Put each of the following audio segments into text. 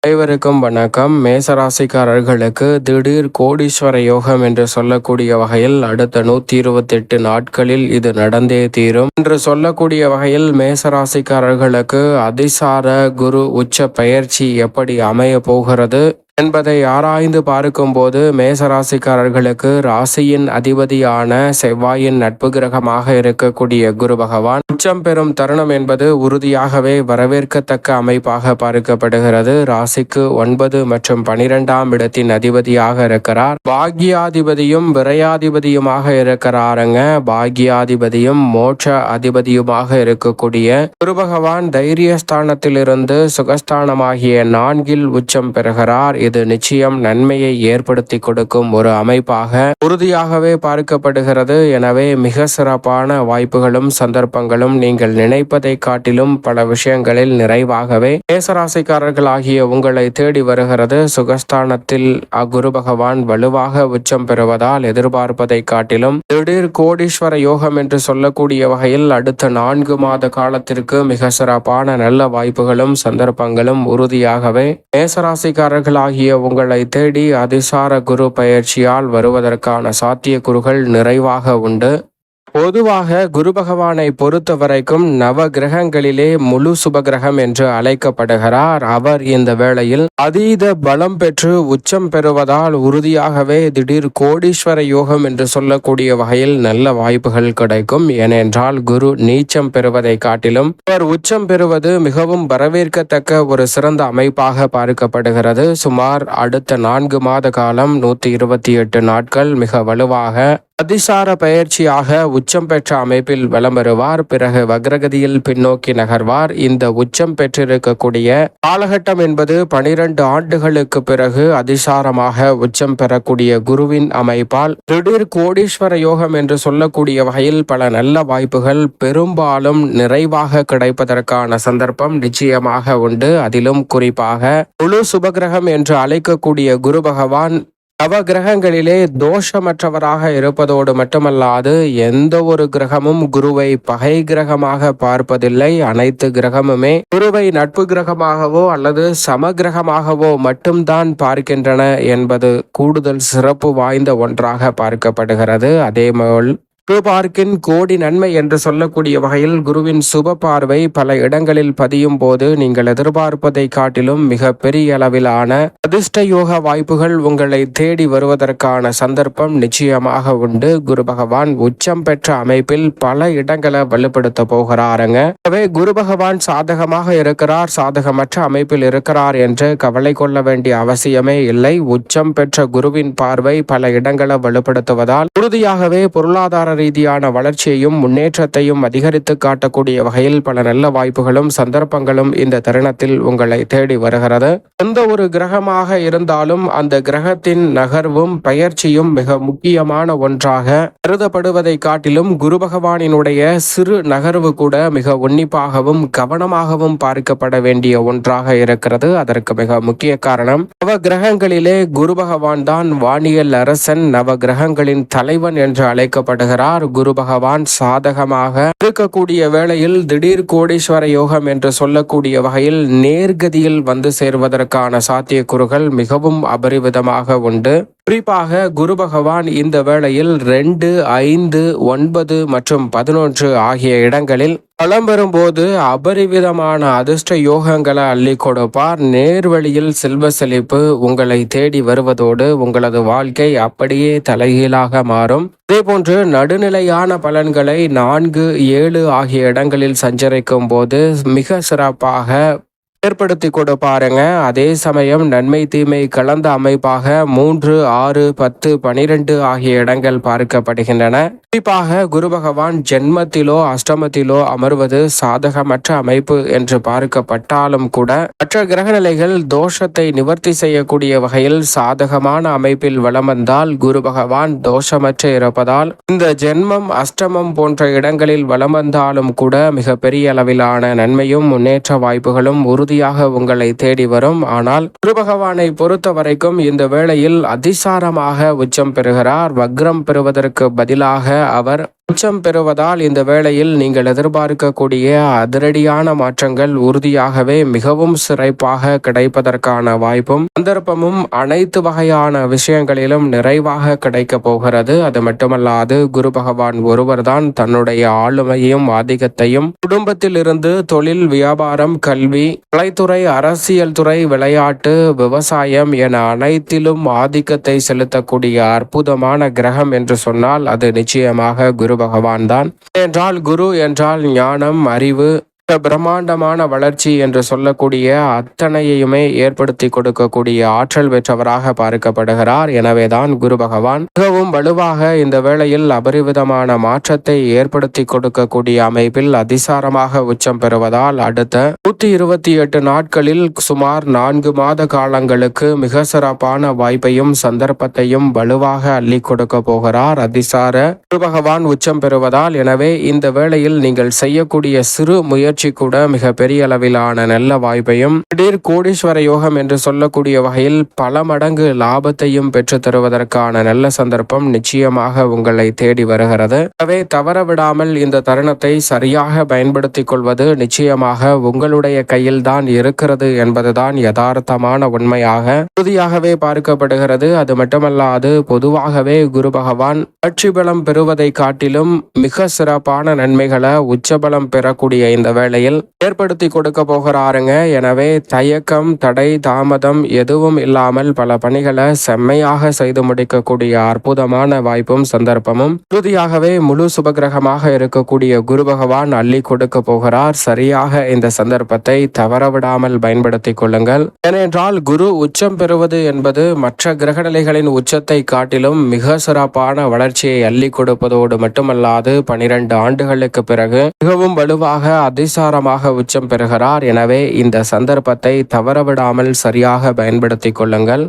அனைவருக்கும் வணக்கம். மேசராசிக்காரர்களுக்கு திடீர் கோடீஸ்வர யோகம் என்று சொல்லக்கூடிய வகையில் அடுத்த 128 நாட்களில் இது நடந்தே தீரும் என்று சொல்லக்கூடிய வகையில் மேசராசிக்காரர்களுக்கு அதிசார குரு உச்ச பயிற்சி எப்படி அமைய போகிறது என்பதை ஆராய்ந்து பார்க்கும்போது மேசராசிக்காரர்களுக்கு ராசியின் அதிபதியான செவ்வாயின் நட்பு கிரகமாக இருக்கக்கூடிய குரு பகவான் உச்சம் பெறும் தருணம் என்பது உறுதியாகவே வரவேற்கத்தக்க அமைப்பாக பார்க்கப்படுகிறது. ராசிக்கு 9 மற்றும் 12ஆம் இடத்தின் அதிபதியாக இருக்கிறார். பாக்யாதிபதியும் விரையாதிபதியுமாக இருக்கிறாருங்க. பாக்யாதிபதியும் மோட்ச அதிபதியுமாக இருக்கக்கூடிய குரு பகவான் தைரியஸ்தானத்திலிருந்து சுகஸ்தானமாகிய 4இல் உச்சம் பெறுகிறார். இது நிச்சயம் நன்மையை ஏற்படுத்தி கொடுக்கும் ஒரு அமைப்பாக உறுதியாகவே பார்க்கப்படுகிறது. எனவே மிக சிறப்பான வாய்ப்புகளும் சந்தர்ப்பங்களும் நீங்கள் நினைப்பதை காட்டிலும் பல விஷயங்களில் நிறைவாகவே மேசராசிக்காரர்களாகிய உங்களை தேடி வருகிறது. சுகஸ்தானத்தில் குரு பகவான் வலுவாக உச்சம் பெறுவதால் எதிர்பார்ப்பதை காட்டிலும் திடீர் கோடீஸ்வர யோகம் என்று சொல்லக்கூடிய வகையில் அடுத்த 4 மாத காலத்திற்கு மிக சிறப்பான நல்ல வாய்ப்புகளும் சந்தர்ப்பங்களும் உறுதியாகவே மேசராசிக்காரர்களாகிய உங்களை தேடி அதிசார குரு பயிற்சியால் வருவதற்கான சாத்தியக்கூறுகள் நிறைவாக உண்டு. பொதுவாக குரு பகவானை பொறுத்த வரைக்கும் நவ கிரகங்களிலே முழு சுபகிரகம் என்று அழைக்கப்படுகிறார். அவர் இந்த வேளையில் அதீத பலம் பெற்று உச்சம் பெறுவதால் உறுதியாகவே திடீர் கோடீஸ்வர யோகம் என்று சொல்லக்கூடிய வகையில் நல்ல வாய்ப்புகள் கிடைக்கும். ஏனென்றால் குரு நீச்சம் பெறுவதை காட்டிலும் அவர் உச்சம் பெறுவது மிகவும் வரவேற்கத்தக்க ஒரு சிறந்த அமைப்பாக பார்க்கப்படுகிறது. சுமார் அடுத்த 4 மாத காலம் 128 நாட்கள் மிக வலுவாக அதிசார பயிற்சியாக உச்சம் பெற்ற அமைப்பில் வலம் வருவார். பிறகு வக்ரகதியில் பின்னோக்கி நகர்வார். இந்த உச்சம் பெற்றிருக்கக்கூடிய காலகட்டம் என்பது 12 ஆண்டுகளுக்கு பிறகு அதிசாரமாக உச்சம் பெறக்கூடிய குருவின் அமைப்பால் திடீர் கோடீஸ்வர யோகம் என்று சொல்லக்கூடிய வகையில் பல நல்ல வாய்ப்புகள் பெரும்பாலும் நிறைவாக கிடைப்பதற்கான சந்தர்ப்பம் நிச்சயமாக உண்டு. அதிலும் குறிப்பாக முழு சுபகிரகம் என்று அழைக்கக்கூடிய குரு பகவான் நவ கிரகங்களிலே தோஷமற்றவராக இருப்பதோடு மட்டுமல்லாது எந்த ஒரு கிரகமும் குருவை பகை கிரகமாக பார்ப்பதில்லை. அனைத்து கிரகமுமே குருவை நட்பு கிரகமாகவோ அல்லது சம கிரகமாகவோ மட்டும்தான் பார்க்கின்றன என்பது கூடுதல் சிறப்பு வாய்ந்த ஒன்றாக பார்க்கப்படுகிறது. அதேபோல் குரு பார்க்கின் கோடி நன்மை என்று சொல்லக்கூடிய வகையில் குருவின் சுப பார்வை பல இடங்களில் பதியும் போது நீங்கள் எதிர்பார்ப்பதை காட்டிலும் மிக பெரிய அளவிலான அதிர்ஷ்ட யோக வாய்ப்புகள் உங்களை தேடி வருவதற்கான சந்தர்ப்பம் நிச்சயமாக உண்டு. குரு பகவான் உச்சம் பெற்ற அமைப்பில் பல இடங்களை வலுப்படுத்த போகிறாருங்க. எனவே குரு பகவான் சாதகமாக இருக்கிறார், சாதகமற்ற அமைப்பில் இருக்கிறார் என்று கவலை கொள்ள வேண்டிய அவசியமே இல்லை. உச்சம் பெற்ற குருவின் பார்வை பல இடங்களை வலுப்படுத்துவதால் உறுதியாகவே பொருளாதார ரீதியான வளர்ச்சியையும் முன்னேற்றத்தையும் அதிகரித்து காட்டக்கூடிய வகையில் பல நல்ல வாய்ப்புகளும் சந்தர்ப்பங்களும் இந்த தருணத்தில் உங்களை தேடி வருகிறது. எந்த ஒரு கிரகமாக இருந்தாலும் அந்த கிரகத்தின் நகர்வும் பயிற்சியும் மிக முக்கியமான ஒன்றாக கருதப்படுவதை காட்டிலும் குரு பகவானினுடைய சிறு நகர்வு கூட மிக உன்னிப்பாகவும் கவனமாகவும் பார்க்கப்பட வேண்டிய ஒன்றாக இருக்கிறது. அதற்கு மிக முக்கிய காரணம் நவ கிரகங்களிலே குரு பகவான் தான் வானியல் அரசன், நவ கிரகங்களின் தலைவன் என்று அழைக்கப்படுகிறார். குரு பகவான் சாதகமாக இருக்கக்கூடிய வேளையில் திடீர் கோடீஸ்வர யோகம் என்று சொல்லக்கூடிய வகையில் நேர்கதியில் வந்து சேர்வதற்கான சாத்தியக்கூறுகள் மிகவும் அபரிவிதமாக உண்டு. குறிப்பாக குரு பகவான் இந்த வேளையில் 2, 5, 9 மற்றும் 11 ஆகிய இடங்களில் பலம் பெறும்போது அபரிவிதமான அதிர்ஷ்ட யோகங்களை அள்ளி கொடுப்பார். நேர்வழியில் செல்வ செழிப்பு உங்களை தேடி வருவதோடு உங்களது வாழ்க்கை அப்படியே தலைகீழாக மாறும். இதேபோன்று நடுநிலையான பலன்களை 4, 7 ஆகிய இடங்களில் சஞ்சரிக்கும் போது மிக சிறப்பாக ஏற்படுத்தி கொடுப்பாருங்க. அதே சமயம் நன்மை தீமை கலந்த அமைப்பாக 3, 6, 10, 12 ஆகிய இடங்கள் பார்க்கப்படுகின்றன. குறிப்பாக குரு பகவான் ஜென்மத்திலோ அஷ்டமத்திலோ அமர்வது சாதகமற்ற அமைப்பு என்று பார்க்கப்பட்டாலும் கூட மற்ற கிரகநிலைகள் தோஷத்தை நிவர்த்தி செய்யக்கூடிய வகையில் சாதகமான அமைப்பில் வலம் வந்தால் குரு பகவான் தோஷமற்ற இருப்பதால் இந்த ஜென்மம் அஷ்டமம் போன்ற இடங்களில் வலம் வந்தாலும் கூட மிக பெரிய அளவிலான நன்மையும் முன்னேற்ற வாய்ப்புகளும் உறுதி உங்களை தேடி வரும். ஆனால் குரு பகவானை பொறுத்த வரைக்கும் இந்த வேளையில் அதிசாரமாக உச்சம் பெறுகிறார். வக்ரம் பெறுவதற்கு பதிலாக அவர் உச்சம் பெறுவதால் இந்த வேளையில் நீங்கள் எதிர்பார்க்கக்கூடிய அதிரடியான மாற்றங்கள் உறுதியாகவே மிகவும் சிறப்பாக கிடைப்பதற்கான வாய்ப்பும் சந்தர்ப்பமும் அனைத்து வகையான விஷயங்களிலும் நிறைவாக கிடைக்க போகிறது. அது மட்டுமல்லாது குரு பகவான் ஒருவர்தான் தன்னுடைய ஆளுமையும் ஆதிக்கத்தையும் குடும்பத்தில் இருந்து தொழில், வியாபாரம், கல்வி, கலைத்துறை, அரசியல் துறை, விளையாட்டு, விவசாயம் என அனைத்திலும் ஆதிக்கத்தை செலுத்தக்கூடிய அற்புதமான கிரகம் என்று சொன்னால் அது நிச்சயமாக குரு பகவான் தான். என்றால் குரு என்றால் ஞானம், அறிவு, பிரம்மாண்டமான வளர்ச்சி என்று சொல்லக்கூடிய அத்தனையுமே ஏற்படுத்தி கொடுக்கக்கூடிய ஆற்றல் பெற்றவராக பார்க்கப்படுகிறார். எனவேதான் குரு பகவான் மிகவும் வலுவாக இந்த வேளையில் அபரிவிதமான மாற்றத்தை ஏற்படுத்தி கொடுக்கக்கூடிய அமைப்பில் அதிசாரமாக உச்சம் பெறுவதால் அடுத்த 128 நாட்களில் சுமார் 4 மாத காலங்களுக்கு மிக சிறப்பான வாய்ப்பையும் சந்தர்ப்பத்தையும் வலுவாக அள்ளி கொடுக்க போகிறார் அதிசார குரு பகவான் உச்சம் பெறுவதால். எனவே இந்த வேளையில் நீங்கள் செய்யக்கூடிய சிறு முயற்சி கூட மிக பெரிய அளவிலான நல்ல வாய்ப்பையும் திடீர் கோடீஸ்வர யோகம் என்று சொல்லக்கூடிய வகையில் பல மடங்கு லாபத்தையும் பெற்று தருவதற்கான நல்ல சந்தர்ப்பம் நிச்சயமாக உங்களை தேடி வருகிறது. எனவே தவறவிடாமல் இந்த தருணத்தை சரியாக பயன்படுத்திக் கொள்வது நிச்சயமாக உங்களுடைய கையில் தான் இருக்கிறது என்பதுதான் யதார்த்தமான உண்மையாக உறுதியாகவே பார்க்கப்படுகிறது. அது மட்டுமல்லாது பொதுவாகவே குரு பகவான் ஆட்சி பலம் பெறுவதை காட்டிலும் மிக சிறப்பான நன்மைகளை உச்சபலம் பெறக்கூடிய இந்த வேளையில் ஏற்படுத்தி கொடுக்க போகிறாருங்க. எனவே தயக்கம், தடை, தாமதம் எதுவும் இல்லாமல் பல பணிகளை செம்மையாக செய்து முடிக்கக்கூடிய அற்புதமான வாய்ப்பும் சந்தர்ப்பமும் உறுதியாகவே முழு சுபகிரகமாக இருக்கக்கூடிய குரு பகவான் அள்ளி கொடுக்க போகிறார். சரியாக இந்த சந்தர்ப்பத்தை தவறவிடாமல் பயன்படுத்திக் கொள்ளுங்கள். ஏனென்றால் குரு உச்சம் பெறுவது என்பது மற்ற கிரகநிலைகளின் உச்சத்தை காட்டிலும் மிக சிறப்பான வளர்ச்சியை அள்ளி கொடுப்பதோடு மட்டுமல்லாது 12 ஆண்டுகளுக்கு பிறகு மிகவும் வலுவாக அதிசாரமாக உச்சம் பெறுகிறார். எனவே இந்த சந்தர்ப்பத்தை தவறவிடாமல் சரியாக பயன்படுத்திக் கொள்ளுங்கள்.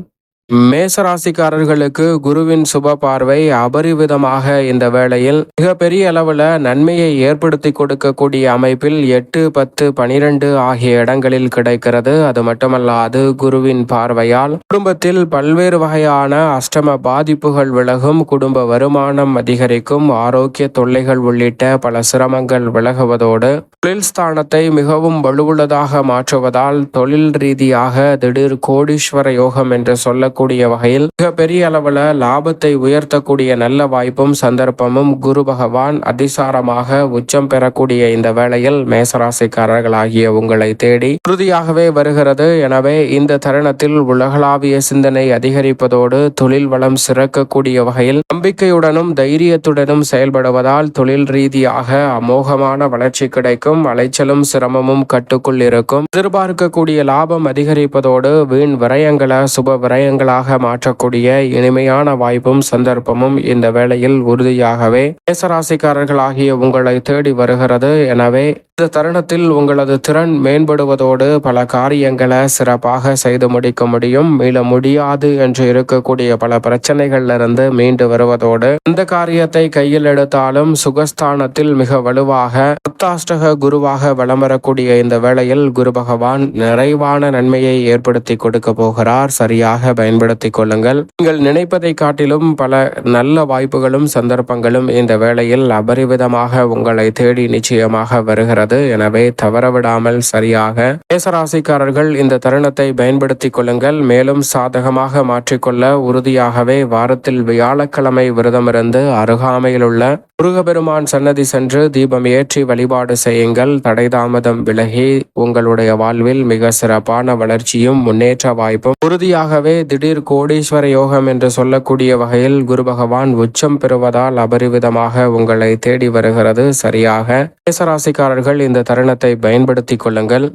மேசராசிக்காரர்களுக்கு குருவின் சுப பார்வை அபரிவிதமாக இந்த வேளையில் மிகப்பெரிய அளவில் நன்மையை ஏற்படுத்தி கொடுக்கக்கூடிய அமைப்பில் 8, 10, 12 ஆகிய இடங்களில் கிடைக்கிறது. அது மட்டுமல்லாது குருவின் பார்வையால் குடும்பத்தில் பல்வேறு வகையான அஷ்டம பாதிப்புகள் விலகும், குடும்ப வருமானம் அதிகரிக்கும், ஆரோக்கிய தொல்லைகள் உள்ளிட்ட பல சிரமங்கள் விலகுவதோடு தொழில் ஸ்தானத்தை மிகவும் வலுவுள்ளதாக மாற்றுவதால் தொழில் ரீதியாக திடீர் கோடீஸ்வர யோகம் என்று சொல்ல கூடிய வகையில் மிகப்பெரிய அளவில் லாபத்தை உயர்த்தக்கூடிய நல்ல வாய்ப்பும் சந்தர்ப்பமும் குரு பகவான் அதிசாரமாக உச்சம் பெறக்கூடிய இந்த வேளையில் மேசராசிக்காரர்களாகிய உங்களை தேடி உறுதியாகவே வருகிறது. எனவே இந்த தருணத்தில் உலகளாவிய சிந்தனை அதிகரிப்பதோடு தொழில் வளம் சிறக்கக்கூடிய வகையில் நம்பிக்கையுடனும் தைரியத்துடனும் செயல்படுவதால் தொழில் ரீதியாக அமோகமான வளர்ச்சி கிடைக்கும். அலைச்சலும் சிரமமும் கட்டுக்குள் இருக்கும். எதிர்பார்க்கக்கூடிய லாபம் அதிகரிப்பதோடு வீண் விரயங்களை சுப விரயங்கள் மாற்றக்கூடிய இனிமையான வாய்ப்பும் சந்தர்ப்பமும் இந்த வேளையில் உறுதியாகவே மேசராசிக்காரர்களாகிய உங்களை தேடி வருகிறது. எனவே இந்த தருணத்தில் உங்களது திறன் மேம்படுவதோடு பல காரியங்களை சிறப்பாக செய்து முடிக்க முடியும். மீள முடியாது என்று இருக்கக்கூடிய பல பிரச்சனைகளிலிருந்து மீண்டு வருவதோடு இந்த காரியத்தை கையில் எடுத்தாலும் சுகஸ்தானத்தில் மிக வலுவாக அர்த்தாஷ்டக குருவாக வலம் வரக்கூடிய இந்த வேளையில் குரு பகவான் நிறைவான நன்மையை ஏற்படுத்தி கொடுக்க போகிறார். சரியாக பயன்படுத்திக் கொள்ளுங்கள். நீங்கள் நினைப்பதை காட்டிலும் பல நல்ல வாய்ப்புகளும் சந்தர்ப்பங்களும் இந்த வேளையில் அபரிவிதமாக உங்களை தேடி நிச்சயமாக வருகிறது. எனவே தவறவிடாமல் சரியாக மேசராசிக்காரர்கள் இந்த தருணத்தை பயன்படுத்திக் கொள்ளுங்கள். மேலும் சாதகமாக மாற்றிக்கொள்ள உறுதியாகவே வாரத்தில் வியாழக்கிழமை விரதமிருந்து அருகாமையில் உள்ள முருகப்பெருமான் சன்னதி சென்று தீபம் ஏற்றி வழிபாடு செய்யுங்கள். தடை தாமதம் விலகி உங்களுடைய வாழ்வில் மிக சிறப்பான வளர்ச்சியும் முன்னேற்ற வாய்ப்பும் உறுதியாகவே திடீர் கோடீஸ்வர யோகம் என்று சொல்லக்கூடிய வகையில் குரு பகவான் உச்சம் பெறுவதால் அபரிவிதமாக உங்களை தேடி வருகிறது. சரியாக மேசராசிக்காரர்கள் இந்த தருணத்தை பயன்படுத்திக் கொள்ளுங்கள்.